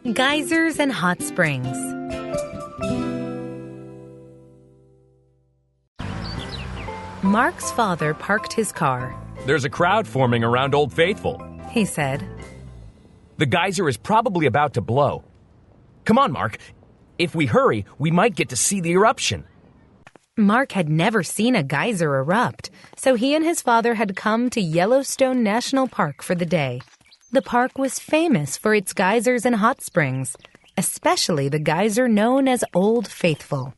Geysers and hot springs. Mark's father parked his car. There's a crowd forming around Old Faithful, he said. The geyser is probably about to blow. Come on, Mark. If we hurry, we might get to see the eruption. Mark had never seen a geyser erupt, so he and his father had come to Yellowstone National Park for the day. The park was famous for its geysers and hot springs, especially the geyser known as Old Faithful.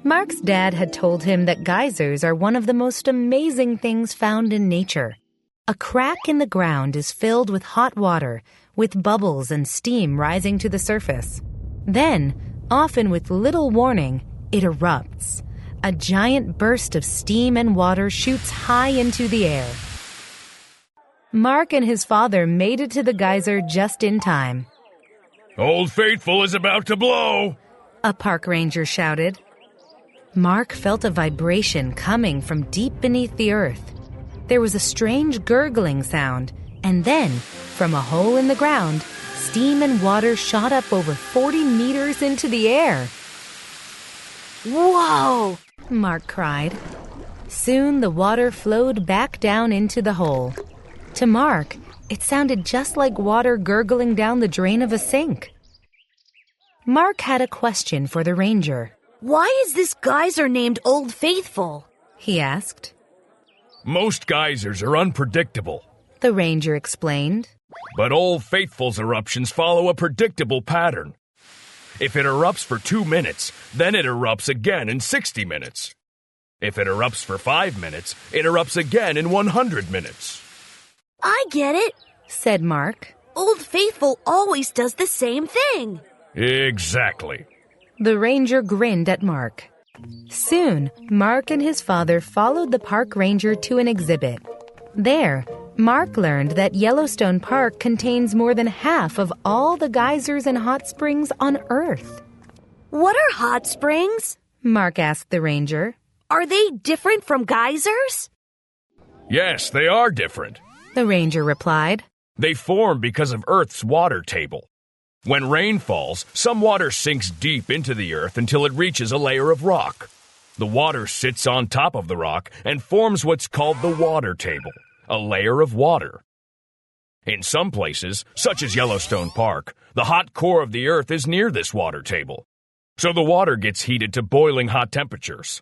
Mark's dad had told him that geysers are one of the most amazing things found in nature. A crack in the ground is filled with hot water, with bubbles and steam rising to the surface. Then, often with little warning, it erupts. A giant burst of steam and water shoots high into the air. Mark and his father made it to the geyser just in time. Old Faithful is about to blow, a park ranger shouted. Mark felt a vibration coming from deep beneath the earth. There was a strange gurgling sound, and then, from a hole in the ground, steam and water shot up over 40 meters into the air. Whoa! Mark cried. Soon the water flowed back down into the hole. To Mark, it sounded just like water gurgling down the drain of a sink. Mark had a question for the ranger. Why is this geyser named Old Faithful? He asked. Most geysers are unpredictable, the ranger explained. But Old Faithful's eruptions follow a predictable pattern. If it erupts for 2 minutes, then it erupts again in 60 minutes. If it erupts for 5 minutes, it erupts again in 100 minutes. I get it, said Mark. Old Faithful always does the same thing. Exactly. The ranger grinned at Mark. Soon, Mark and his father followed the park ranger to an exhibit. There, Mark learned that Yellowstone Park contains more than half of all the geysers and hot springs on Earth. What are hot springs? Mark asked the ranger. Are they different from geysers? Yes, they are different, the ranger replied. They form because of Earth's water table. When rain falls, some water sinks deep into the earth until it reaches a layer of rock. The water sits on top of the rock and forms what's called the water table, a layer of water. In some places, such as Yellowstone Park, the hot core of the earth is near this water table, so the water gets heated to boiling hot temperatures.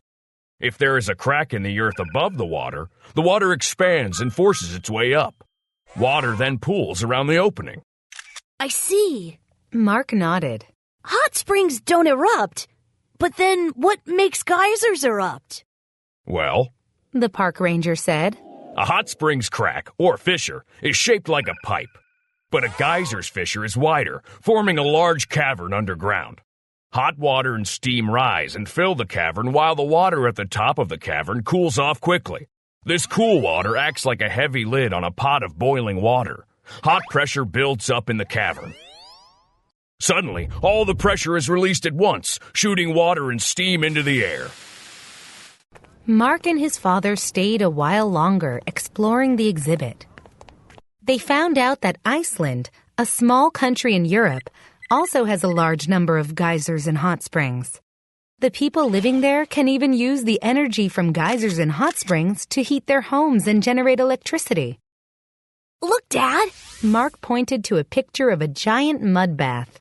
If there is a crack in the earth above the water expands and forces its way up. Water then pools around the opening. I see. Mark nodded. Hot springs don't erupt, but then what makes geysers erupt? Well, the park ranger said, a hot spring's crack, or fissure, is shaped like a pipe. But a geyser's fissure is wider, forming a large cavern underground. Hot water and steam rise and fill the cavern while the water at the top of the cavern cools off quickly. This cool water acts like a heavy lid on a pot of boiling water. Hot pressure builds up in the cavern. Suddenly, all the pressure is released at once, shooting water and steam into the air. Mark and his father stayed a while longer exploring the exhibit. They found out that Iceland, a small country in Europe, also has a large number of geysers and hot springs. The people living there can even use the energy from geysers and hot springs to heat their homes and generate electricity. Look, Dad! Mark pointed to a picture of a giant mud bath.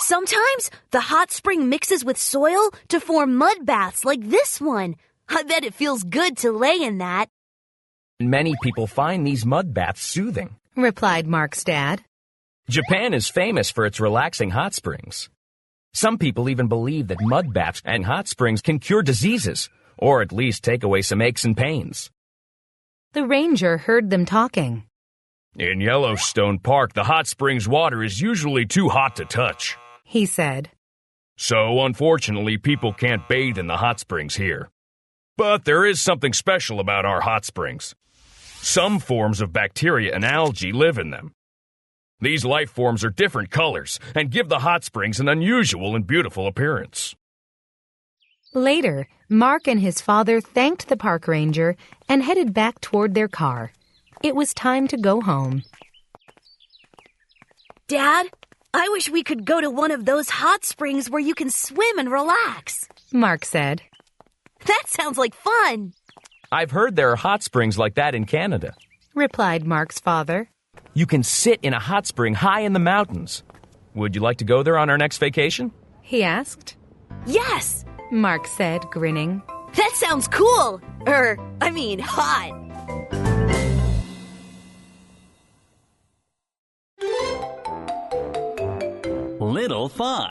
Sometimes the hot spring mixes with soil to form mud baths like this one. I bet it feels good to lay in that. Many people find these mud baths soothing, replied Mark's dad. Japan is famous for its relaxing hot springs. Some people even believe that mud baths and hot springs can cure diseases, or at least take away some aches and pains. The ranger heard them talking. In Yellowstone Park, the hot springs water is usually too hot to touch, he said. So, unfortunately, people can't bathe in the hot springs here. But there is something special about our hot springs. Some forms of bacteria and algae live in them. These life forms are different colors and give the hot springs an unusual and beautiful appearance. Later, Mark and his father thanked the park ranger and headed back toward their car. It was time to go home. Dad, I wish we could go to one of those hot springs where you can swim and relax, Mark said. That sounds like fun. I've heard there are hot springs like that in Canada, replied Mark's father. You can sit in a hot spring high in the mountains. Would you like to go there on our next vacation? He asked. Yes, Mark said, grinning. that sounds cool. Hot. Little fun.